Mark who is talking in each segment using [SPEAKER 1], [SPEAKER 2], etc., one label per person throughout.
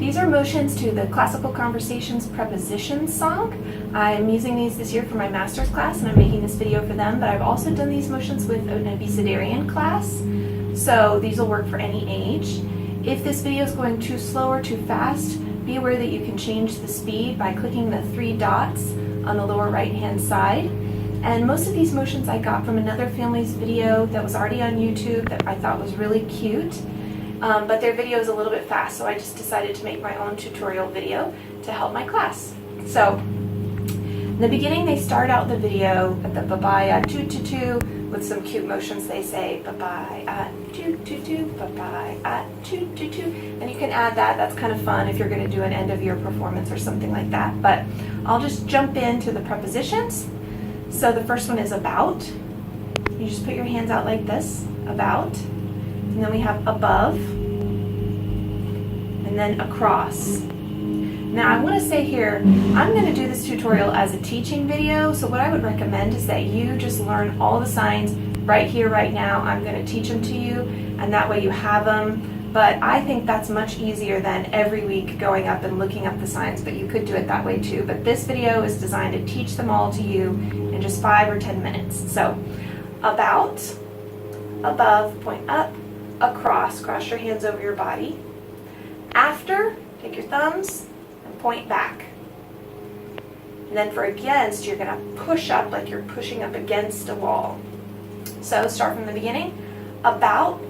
[SPEAKER 1] These are motions to the Classical Conversations Prepositions song. I'm using these this year for my master's class, and I'm making this video for them, but I've also done these motions with an abecedarian class, so these will work for any age. If this video is going too slow or too fast, be aware that you can change the speed by clicking the 3 dots on the lower right hand side. And most of these motions I got from another family's video that was already on YouTube that I thought was really cute. But their video is a little bit fast, so I just decided to make my own tutorial video to help my class. So, in the beginning they start out the video at the bye-bye, toot-toot-toot, with some cute motions. They say bye-bye, toot-toot-toot, bye-bye, toot-toot-toot. And you can add that. That's kind of fun if you're going to do an end of year performance or something like that. But I'll just jump into the prepositions. So the first one is about. You just put your hands out like this, about. And then we have above, and then across. Now I want to say here, I'm going to do this tutorial as a teaching video, so what I would recommend is that you just learn all the signs right here, right now. I'm going to teach them to you, and that way you have them. But I think that's much easier than every week going up and looking up the signs, but you could do it that way too. But this video is designed to teach them all to you in just 5 or 10 minutes. So, about, above, point up, across, cross your hands over your body. After, take your thumbs and point back. And then for against, you're going to push up like you're pushing up against a wall. So start from the beginning. About,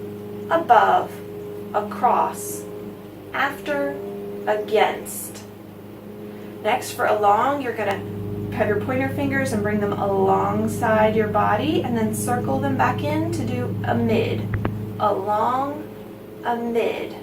[SPEAKER 1] above, across, after, against. Next, for along, you're going to have your pointer fingers and bring them alongside your body and then circle them back in to do a mid. Along, a mid.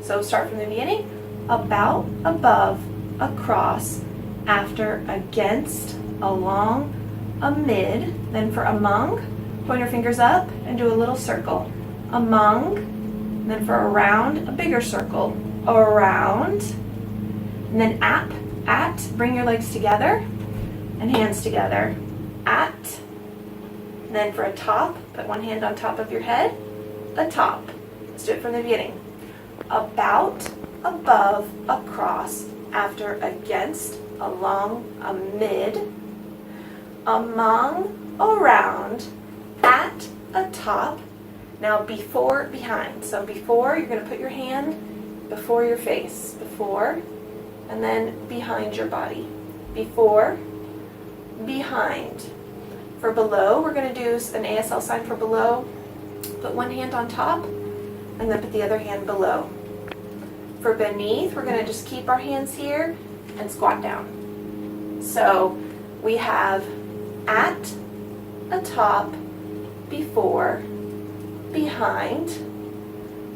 [SPEAKER 1] So start from the beginning. About, above, across, after, against, along, a mid. Then for among, point your fingers up and do a little circle. Among, and then for around, a bigger circle. Around, and then at, bring your legs together and hands together. At, and then for a top, put one hand on top of your head, atop. Let's do it from the beginning. About, above, across, after, against, along, amid, among, around, at, atop. Now before, behind. So before, you're going to put your hand before your face. Before, and then behind your body. Before, behind. For below, we're going to do an ASL sign for below. Put one hand on top, and then put the other hand below. For beneath, we're going to just keep our hands here and squat down. So we have at, atop, before, behind,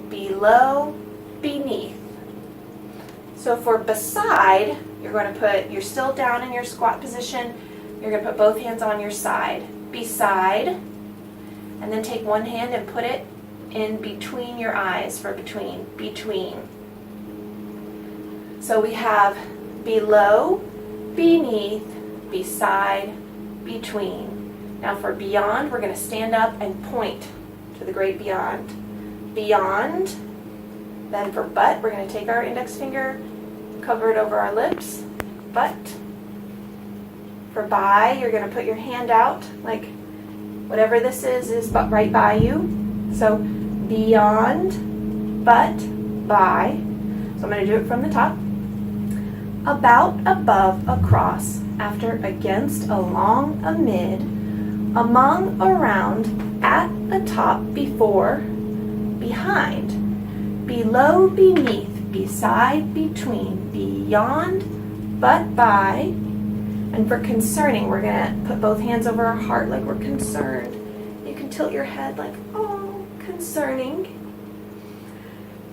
[SPEAKER 1] below, beneath. So for beside, you're still down in your squat position. You're going to put both hands on your side. Beside, and then take one hand and put it in between your eyes for between. So we have below, beneath, beside, between. Now for beyond, we're going to stand up and point to the great beyond. Beyond. Then for butt, we're going to take our index finger, cover it over our lips. Butt. For by, you're going to put your hand out, like whatever this is right by you. So beyond, butt, by. So I'm going to do it from the top. About, above, across, after, against, along, amid, among, around, at, atop, before, behind, below, beneath, beside, between, beyond, but, by. And for concerning, we're going to put both hands over our heart like we're concerned. You can tilt your head like, oh, concerning.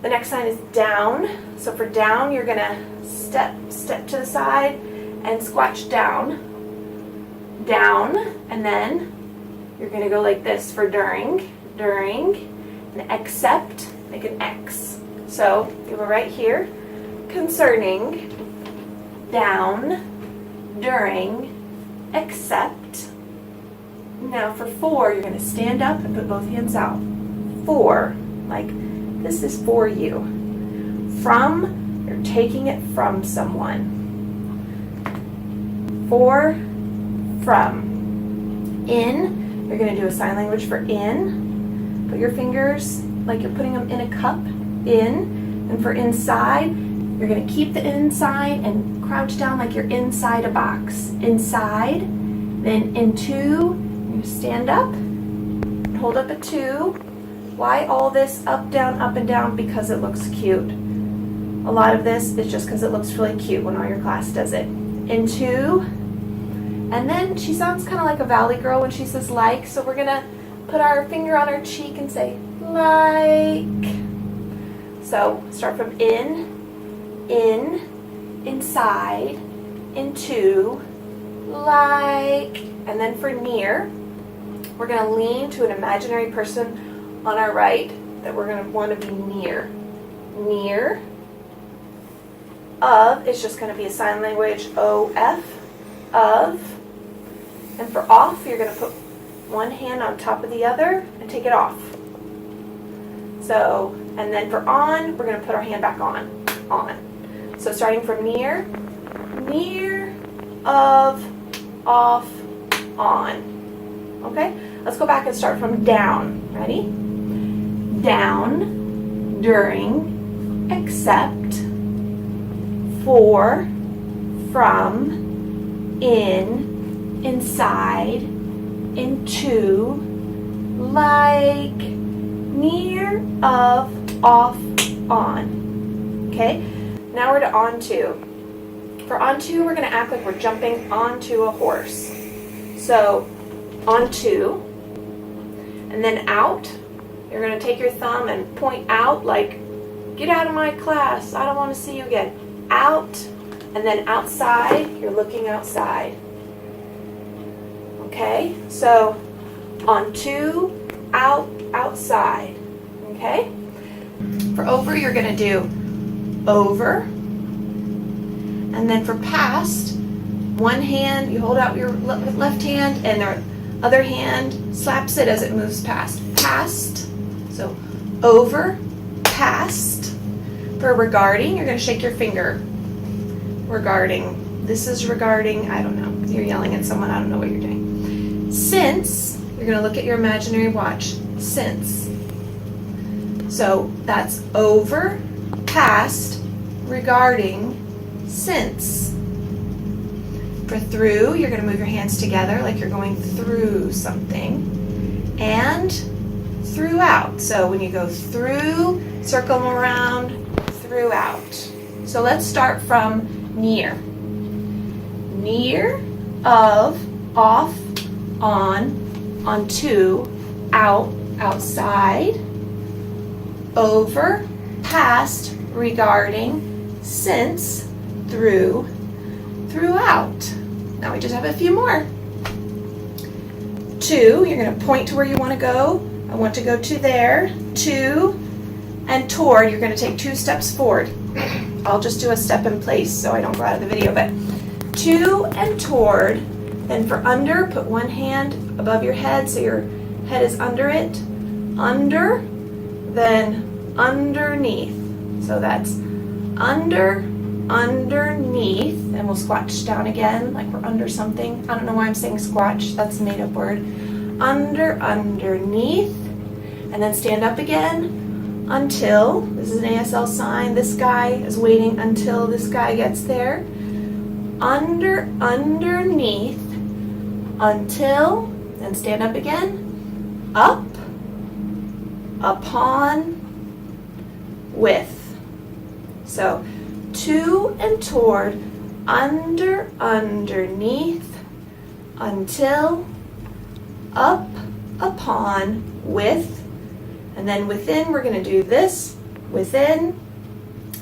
[SPEAKER 1] The next sign is down. So for down, you're going to step to the side and squatch down. Down, and then you're going to go like this for during, and accept, make an X. So you go right here, concerning, down, during, accept. Now for for, you're going to stand up and put both hands out. For, like this is for you. From, you're taking it from someone. For, from. In, you're going to do a sign language for in. Put your fingers like you're putting them in a cup, in. And for inside, you're going to keep the inside and crouch down like you're inside a box. Inside, then into, you stand up, hold up a 2. Why all this up, and down? Because it looks cute. A lot of this is just because it looks really cute when all your class does it. Into, and then she sounds kind of like a valley girl when she says like, so we're going to put our finger on her cheek and say like. So start from in, inside, into, like. And then for near, we're going to lean to an imaginary person on our right that we're going to want to be near. Near. Of is just going to be a sign language, O-F, of. And for off, you're going to put one hand on top of the other and take it off. So, and then for on, we're going to put our hand back on. So starting from near, of, off, on. Okay? Let's go back and start from down. Ready? Down, during, except, for, from, in, inside, into, like, near, of, off, on. Okay? Now we're to onto. For onto, we're going to act like we're jumping onto a horse. So, onto, and then out. You're going to take your thumb and point out like, get out of my class, I don't want to see you again. Out, and then outside, you're looking outside. Okay, so onto, out, outside. Okay, for over, you're going to do over, and then for past, one hand, you hold out your left hand, and the other hand slaps it as it moves past. Past, so over, past. For regarding, you're going to shake your finger. Regarding. This is regarding, I don't know. You're yelling at someone, I don't know what you're doing. Since, you're going to look at your imaginary watch. Since. So that's over, past, regarding, since. For through, you're going to move your hands together like you're going through something. And throughout. So when you go through, circle them around, throughout. So let's start from near. Near, of, off, on, onto, out, outside, over, past, regarding, since, through, throughout. Now we just have a few more. To, you're going to point to where you want to go. I want to go to there. To, and toward, you're going to take 2 steps forward. I'll just do a step in place so I don't go out of the video, but to and toward. Then for under, put one hand above your head so your head is under it. Under, then underneath. So that's under, underneath, and we'll squatch down again like we're under something. I don't know why I'm saying squatch, that's a made up word. Under, underneath, and then stand up again. Until, this is an ASL sign, this guy is waiting until this guy gets there. Under, underneath, until, and stand up again. Up, upon, with. So, to and toward, under, underneath, until, up, upon, with. And then within, we're going to do this, within,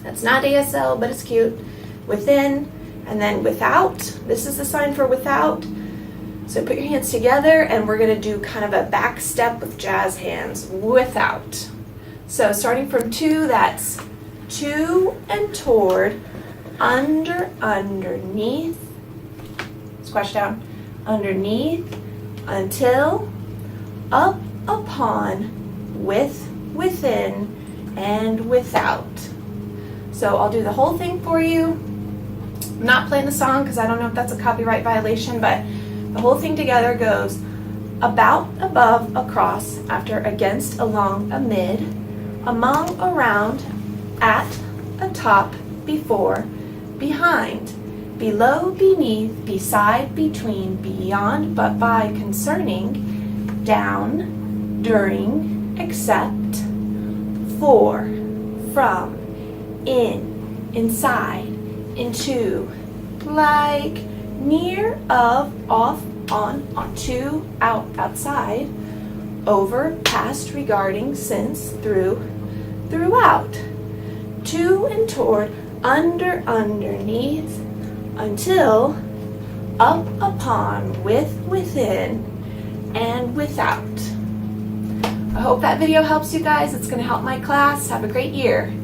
[SPEAKER 1] that's not ASL, but it's cute, within, and then without, this is the sign for without, so put your hands together, and we're going to do kind of a back step with jazz hands, without. So starting from to, that's to and toward, under, underneath, squash down, underneath, until, up, upon, with, within, and without. So I'll do the whole thing for you. I'm not playing the song because I don't know if that's a copyright violation, but the whole thing together goes about, above, across, after, against, along, amid, among, around, at, atop, before, behind, below, beneath, beside, between, beyond, but by, concerning, down, during, except, for, from, in, inside, into, like, near, of, off, on, onto, out, outside, over, past, regarding, since, through, throughout, to and toward, under, underneath, until, up, upon, with, within, and without. I hope that video helps you guys. It's going to help my class. Have a great year.